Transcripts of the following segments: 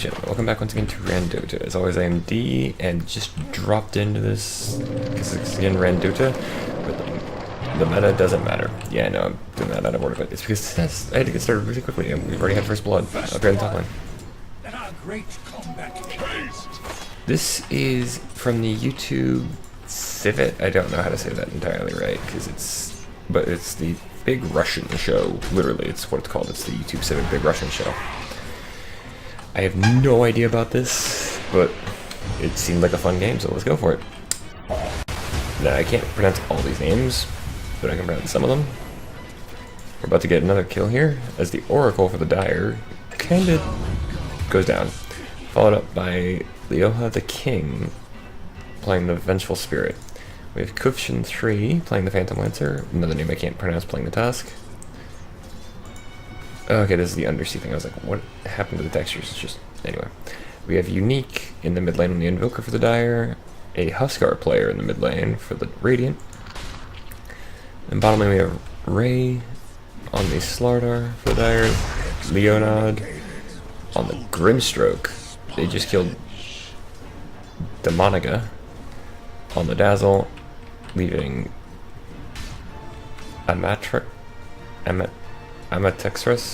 gentlemen, welcome back once again to Randota. As always, I am D, and just dropped into this, because it's again Randota, but the meta doesn't matter. Yeah, I know, I'm doing that out of order, but it's because I had to get started really quickly, and we've already had first blood up here in the top lane. This is from the YouTube Sivvit. I don't know how to say that entirely right, because it's the Big Russian Show. Literally, it's what it's called. It's the YouTube Sivvit Big Russian Show. I have no idea about this, but it seemed like a fun game, so let's go for it. Now, I can't pronounce all these names, but I can pronounce some of them. We're about to get another kill here, as the Oracle for the Dire kinda goes down. Followed up by Leoha the King, playing the Vengeful Spirit. We have Kufshin 3 playing the Phantom Lancer, another name I can't pronounce, playing the Tusk. Okay, this is the Undersea thing. I was like, what happened to the textures? It's just... Anyway. We have Unique in the mid lane on the Invoker for the Dire, a Huskar player in the mid lane for the Radiant. And bottom lane we have Ray on the Slardar for the Dire, Leonard on the Grimstroke. They just killed Demoniga on the Dazzle, leaving Amatexrus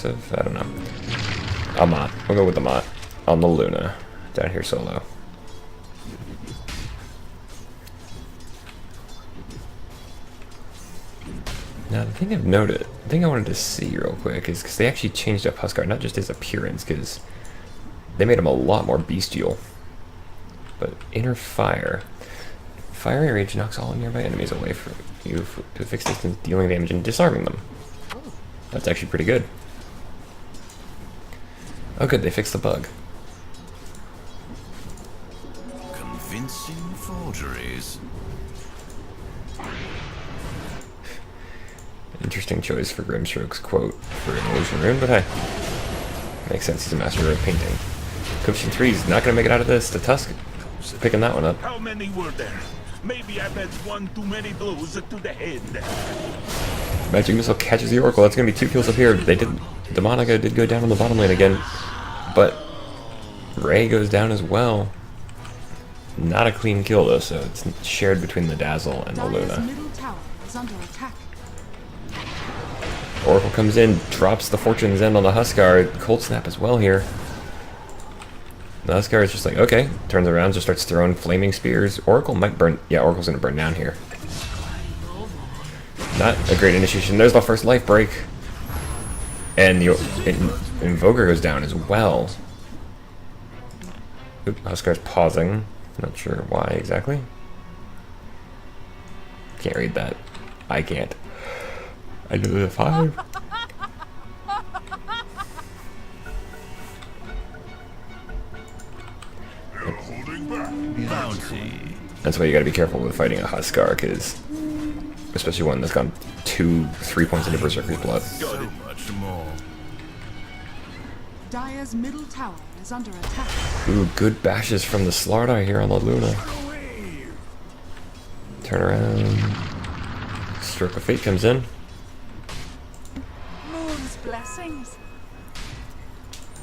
of, I don't know. Amat. We'll go with Amat on the Luna. Down here solo. Now the thing I've noted, the thing I wanted to see real quick is because they actually changed up Huskar, not just his appearance, because they made him a lot more bestial. But Inner Fire. Fiery Rage knocks all nearby enemies away from you to a fixed distance, dealing damage and disarming them. That's actually pretty good. Oh good, they fixed the bug. Convincing forgeries. Interesting choice for Grimstroke's quote for an illusion rune, but hey. Makes sense, he's a master of painting. Kufshin 3 is not going to make it out of this. The Tusk picking that one up. How many were there? Maybe I've had one too many blows to the head. Magic Missile catches the Oracle. That's going to be 2 kills up here. Demoniga did go down on the bottom lane again, but Ray goes down as well. Not a clean kill though, so it's shared between the Dazzle and the Luna. Oracle comes in, drops the Fortune's End on the Huskar. Cold Snap as well here. The Huskar is just like, okay, turns around, just starts throwing flaming spears. Oracle might burn. Yeah, Oracle's gonna burn down here. Not a great initiation. There's the first life break. And the Invoker goes down as well. Oop, Huskar's pausing. Not sure why exactly. Can't read that. I can't. I know the 5. That's why you gotta be careful with fighting a Huskar, because especially one that's gone 2-3 points into Berserker's blood. So much more. Dire's middle tower is under attack. Ooh, good bashes from the Slardar here on the Luna. Turn around. Stroke of Fate comes in. Moon's blessings.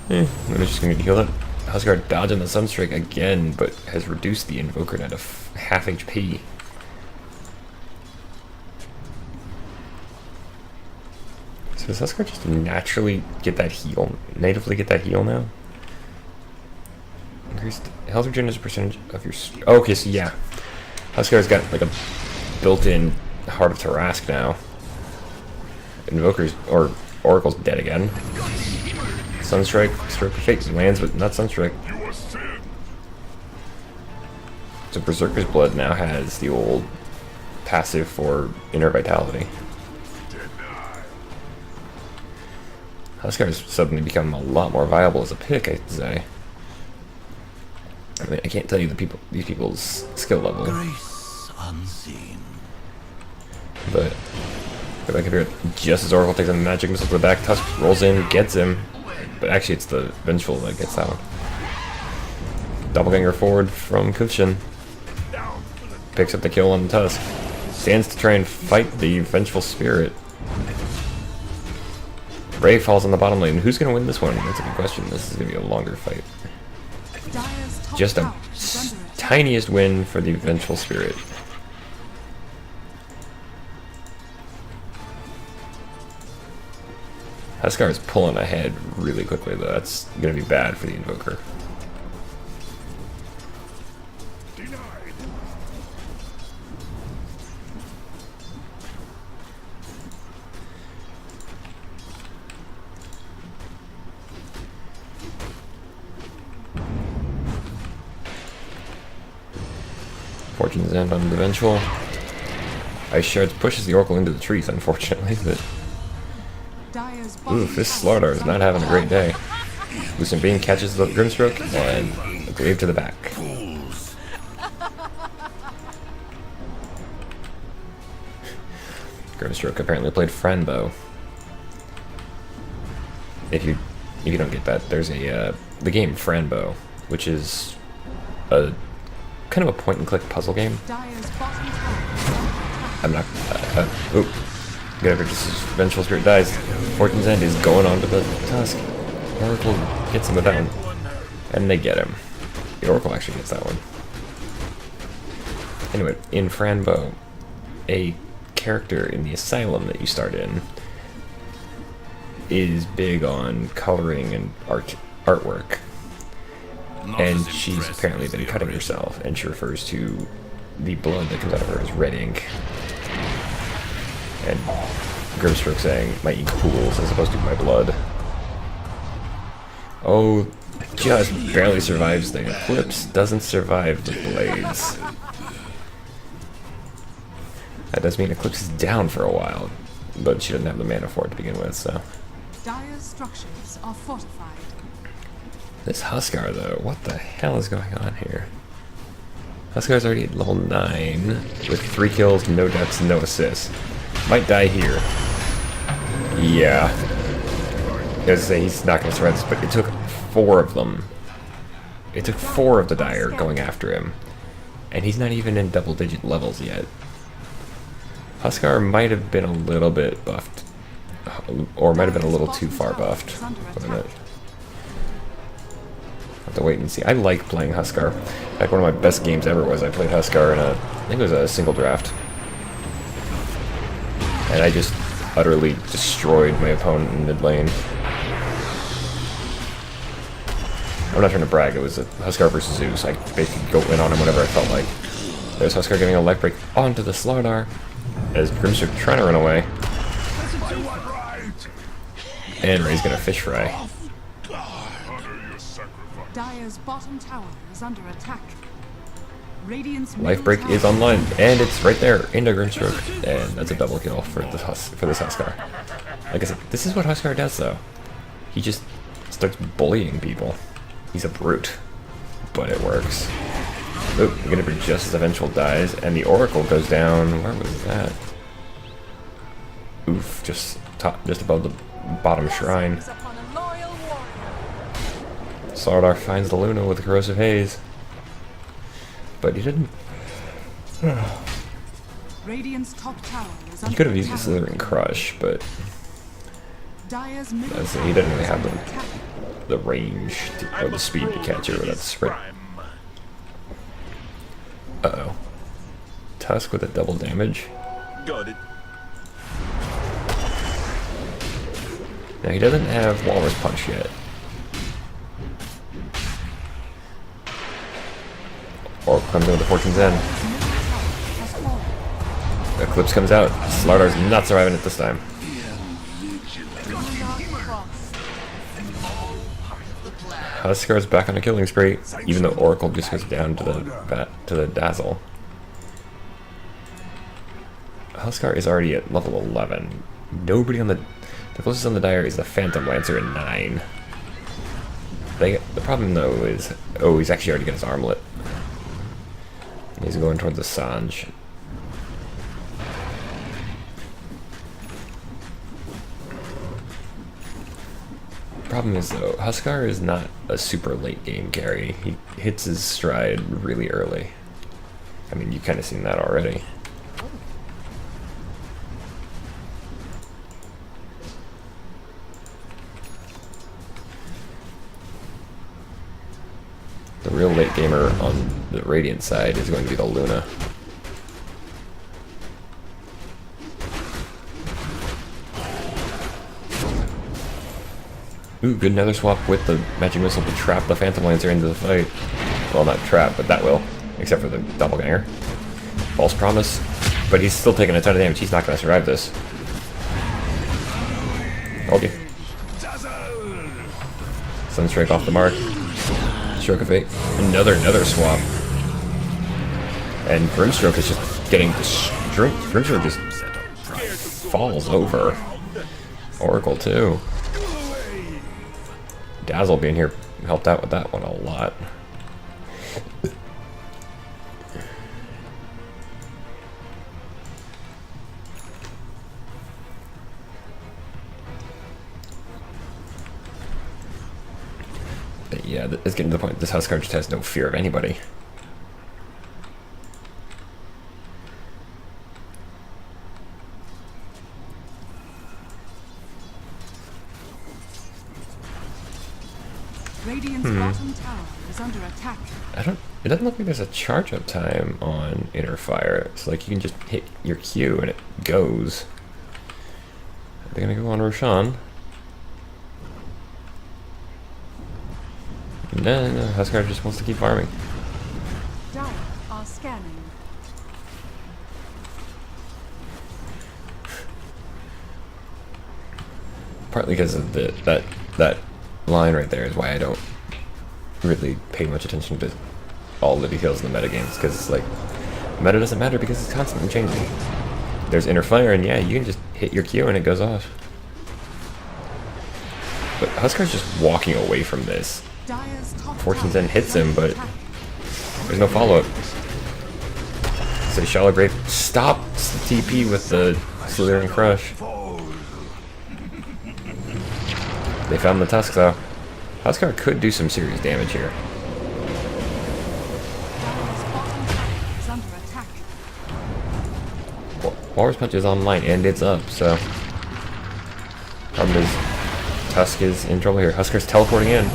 Luna's just gonna heal it. Huskar dodging the Sunstrike again, but has reduced the Invoker down to half HP. So does Huskar just naturally get that heal? Natively get that heal now? Increased health regen as a percentage of your... Oh, okay, so yeah. Huskar's got like a built-in Heart of Tarask now. Invoker's... or Oracle's dead again. Sunstrike, Stroke of Fate lands, but not Sunstrike. So Berserker's Blood now has the old passive for Inner Vitality. Huskar's suddenly become a lot more viable as a pick, I'd say. I mean, I can't tell you these people's skill level. Grace unseen. But go back up here, just as Oracle takes a Magic Missile to the back, Tusk rolls in, gets him. But actually it's the Vengeful that gets that one. Doppelganger forward from Kufshin. Picks up the kill on the Tusk. Stands to try and fight the Vengeful Spirit. Ray falls on the bottom lane. Who's going to win this one? That's a good question. This is going to be a longer fight. just a tiniest win for the Vengeful Spirit. Huskar is pulling ahead really quickly, though. That's going to be bad for the Invoker. Fortune's End on the Vengeful. Ice Shards pushes the Oracle into the trees, unfortunately, but... Oof, this Slardar is not having a great day. Lucent Beam catches the Grimstroke, and a glaive to the back. Grimstroke apparently played Franbo. If you don't get that, there's a the game Franbo, which is a kind of a point-and-click puzzle game. I'm not. Oop. Get over just as Vengeful Spirit dies. Fortune's End is going on to the Tusk. Oracle gets him with that one. And they get him. The Oracle actually gets that one. Anyway, in Franbo, a character in the asylum that you start in is big on coloring and artwork. And she's apparently been cutting herself, and she refers to the blood that comes out of her as red ink. And Grimstroke saying, my ink pools as opposed to my blood. Oh, just barely survives the Eclipse, doesn't survive the Blades. That does mean Eclipse is down for a while, but she doesn't have the mana for it to begin with, so. Dire's structures are fortified. This Huskar, though, what the hell is going on here? Huskar's already at level 9, with 3 kills, no deaths, no assists. Might die here. Yeah. I was say he's not going to survive this, but it took 4 of them. It took 4 of the Dire going after him. And he's not even in double-digit levels yet. Huskar might have been a little bit buffed. Or might have been a little too far buffed. Have to wait and see. I like playing Huskar. In fact, one of my best games ever was I played Huskar in I think it was a single draft. And I just utterly destroyed my opponent in mid lane. I'm not trying to brag, it was a Huskar versus Zeus. I basically go in on him whenever I felt like. There's Huskar getting a life break onto the Slardar as Grimstroke trying to run away. And Ray's gonna fish fry. Dire's bottom tower is under attack. Radiant's Life break is online, and it's right there into Grimstroke, and that's a double kill for this Huskar. Like I said, this is what Huskar does, though. He just starts bullying people. He's a brute, but it works. Oop, we're gonna be just as Eventual dies, and the Oracle goes down. Where was that? Oof, just above the bottom shrine. Slardar finds the Luna with Corrosive Haze. But he didn't. Radiant's top tower is He could have used the Slithering Crush, but he didn't really have the range or the speed to catch her with that sprint. Uh-oh. Tusk with a double damage. Got it. Now he doesn't have Walrus Punch yet. Or comes in with the Fortune's End. Eclipse comes out. Slardar's not surviving it this time. Huskar's back on a killing spree, even though Oracle just goes down to the Dazzle. Huskar is already at level 11. Nobody on the closest on the Dire is the Phantom Lancer at 9. The problem though is, oh, he's actually already got his armlet. He's going towards the Sanj. Problem is though, Huskar is not a super late game carry. He hits his stride really early. I mean, you've kind of seen that already. The real late gamer on the Radiant side is going to be the Luna. Ooh, good nether swap with the magic missile to trap the Phantom Lancer into the fight. Well, not trap, but that will. Except for the doppelganger. False promise. But he's still taking a ton of damage. He's not going to survive this. Told you. Sunstrike off the mark. Stroke of Fate. Another nether swap. And Grimstroke is just getting destroyed. Grimstroke just falls over. Oracle, too. Dazzle being here helped out with that one a lot. But yeah, it's getting to the point this Huskar just has no fear of anybody. Radiant's bottom tower is under attack. It doesn't look like there's a charge up time on Inner Fire. It's like you can just hit your Q and it goes. They're gonna go on Roshan. No, Huskar just wants to keep farming. Dire are scanning. Partly because of that line right there is why I don't really pay much attention to all the details in the meta games, because it's like meta doesn't matter because it's constantly changing. There's Inner Fire, and yeah, you can just hit your Q and it goes off. But Huskar's just walking away from this. Dire's top Fortune's tower End hits is him, under but attack. there's no follow-up. So Shallow Grave stops the TP with the Slithering Crush. They found the Tusk, though. Huskar could do some serious damage here. Dire's bottom tower is under attack. Walrus Punch is online, and it's up, so... Problem is, Tusk is in trouble here. Huskar's teleporting in.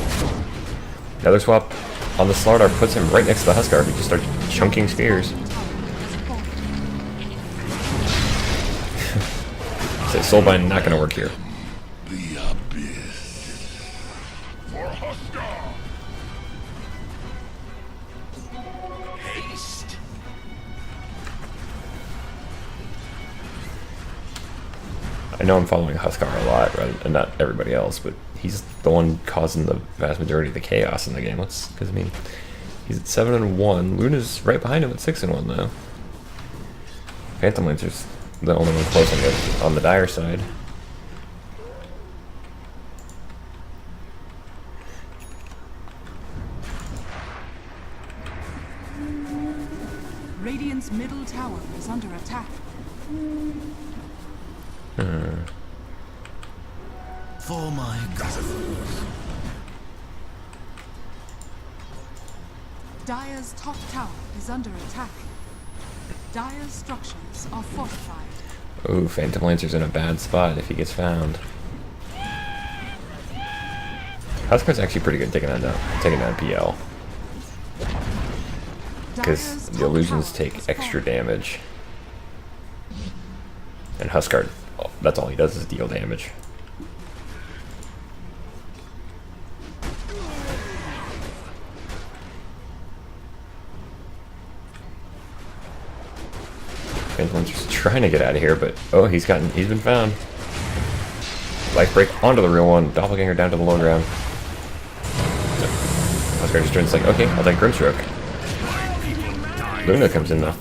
Nether swap on the Slardar puts him right next to the Huskar, who just starts chunking spears. Say Soulbind not gonna work here. The abyss. For Huskar. Haste. I know I'm following Huskar a lot, and not everybody else, but he's the one causing the vast majority of the chaos in the game. Because I mean, he's at 7-1. Luna's right behind him at 6-1 though. Phantom Lancer's the only one close on the Dire side. Radiant's middle tower is under attack. For my cause. Dire's top tower is under attack. Dire's structures are fortified. Ooh, Phantom Lancer's in a bad spot if he gets found. Huskar's actually pretty good taking down PL. Because the illusions take extra damage. And Huskar, that's all he does is deal damage. Phantom's just trying to get out of here, but oh, he's been found. Life break onto the real one, doppelganger down to the low ground. Huskar just turns like, okay, I'll take Grimstroke. Luna comes in though.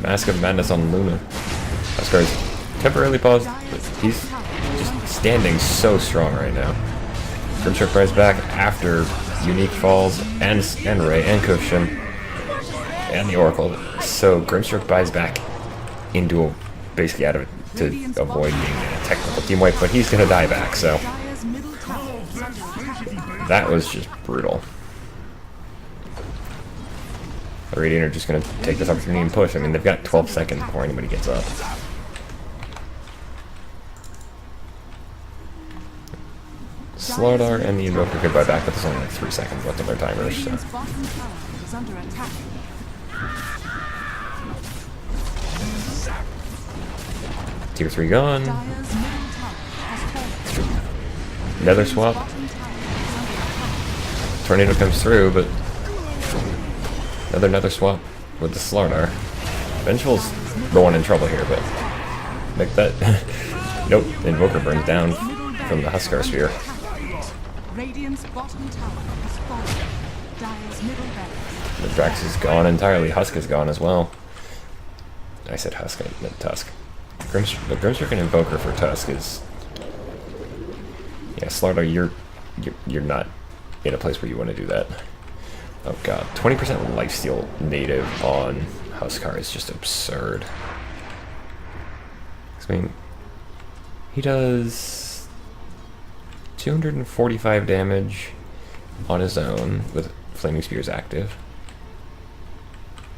Mask of Madness on Luna. Huskar's temporarily paused, but he's just standing so strong right now. Grimstroke rides back after Unique falls, and Ray, and Cushion, and the Oracle. So Grimstroke buys back into basically out of it to avoid being a technical team wipe, but he's gonna die back, so Dire's middle tower is under attack. that was just brutal. The Radiant are just going to take this opportunity and push. I mean, they've got 12 seconds before anybody gets up. Slardar and the Invoker could buy back, but there's only like 3 seconds left on their timers, so. Radiant's bottom tower is under attack. Tier 3 gone. Dire's middle tower has fallen. Another swap. Bottom tower is under attack. Tornado comes through, but another swap with the Slardar. Vengeful's the one in trouble here, but make that. Nope, Invoker burns down from the Huskar Sphere. Radiant's bottom tower has fallen. Dire's middle barracks. The Drax is gone entirely. Husk is gone as well. I said Husk, I meant Tusk. The Grimstricken Invoker for Tusk is. Yeah, Slardar, you're not in a place where you want to do that. Oh god, 20% lifesteal native on Huskar is just absurd. I mean, he does 245 damage on his own with Flaming Spears active.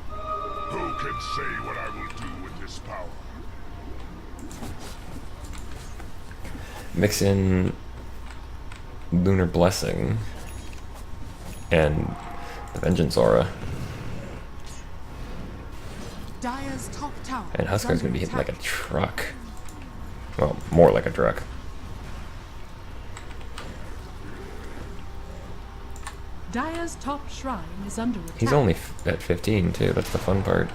Who can say what I will do with this power? Mix in Lunar Blessing and the Vengeance Aura, Dire's top tower and is Huskar's under gonna be hitting like a attack. truck. Well, more like a truck. Dire's top shrine is under attack. He's only at 15 too, that's the fun part.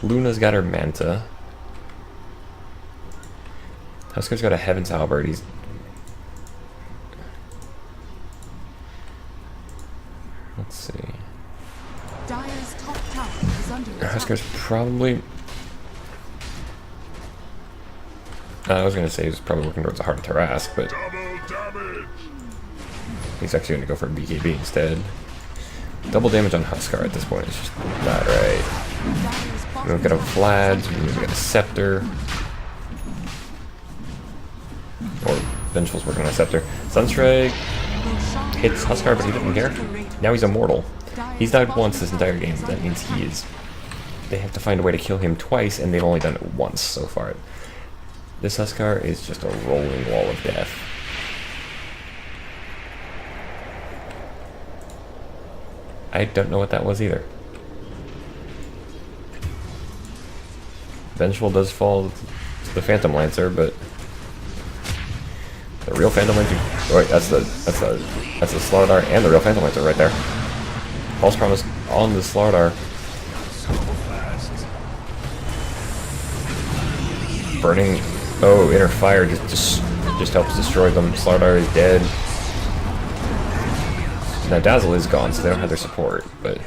Luna's got her Manta. Huskar's got a Heaven's Halberd. He's let's see. Dire's top tower is under attack. Huskar's probably. I was gonna say he's probably working towards a Heart of Tarask, but Double damage! he's actually gonna go for a BKB instead. Double damage on Huskar at this point is just not right. Dire's bottom We've got a tower Vlad, we've got a Scepter. Or Vengeful's working on a Scepter. Sunstrike will shine hits Huskar, but he doesn't care. Now he's immortal. He's died once this entire game. That means he is. They have to find a way to kill him twice, and they've only done it once so far. This Huskar is just a rolling wall of death. I don't know what that was either. Vengeful does fall to the Phantom Lancer, but the real Phantom Lancer. Oh, wait, that's the Slardar and the real Phantom Lancer right there. False Promise on the Slardar. Burning. Oh, inner fire just helps destroy them. Slardar is dead. Now Dazzle is gone, so they don't have their support. But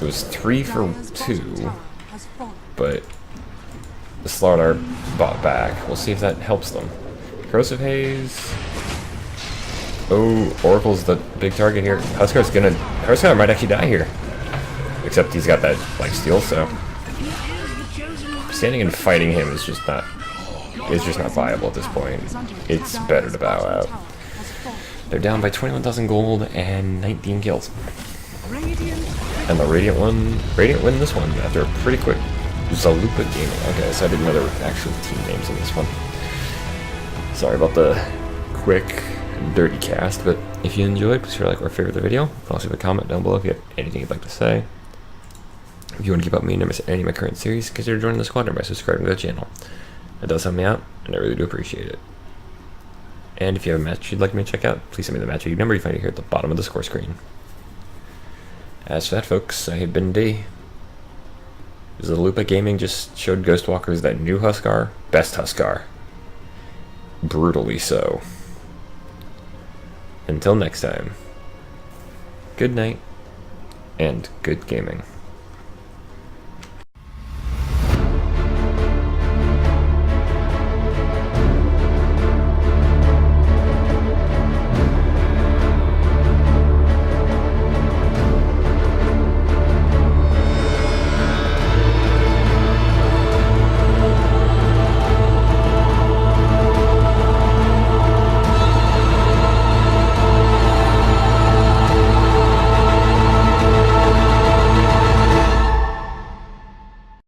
it was 3 for 2. has fallen. But the Slardar bought back. We'll see if that helps them. Corrosive Haze. Oh, Oracle's the big target here. Huskar might actually die here. Except he's got that lifesteal, so standing and fighting him is just not viable at this point. It's better to bow out. They're down by 21,000 gold and 19 kills. And the Radiant win this one after a pretty quick Zalupa-Gaming. Okay, so I didn't know there were actual team names in this one. Sorry about the quick, dirty cast, but if you enjoyed, please share, like, or favorite the video. You can also leave a comment down below if you have anything you'd like to say. If you want to keep up with me and never miss any of my current series, consider joining the squadron by subscribing to the channel. That does help me out, and I really do appreciate it. And if you have a match you'd like me to check out, please send me the match ID number you find it here at the bottom of the score screen. As for that, folks, I have been D. Zalupa-Gaming just showed Ghostwalkers that new Huskar, best Huskar. Brutally so. Until next time, good night, and good gaming.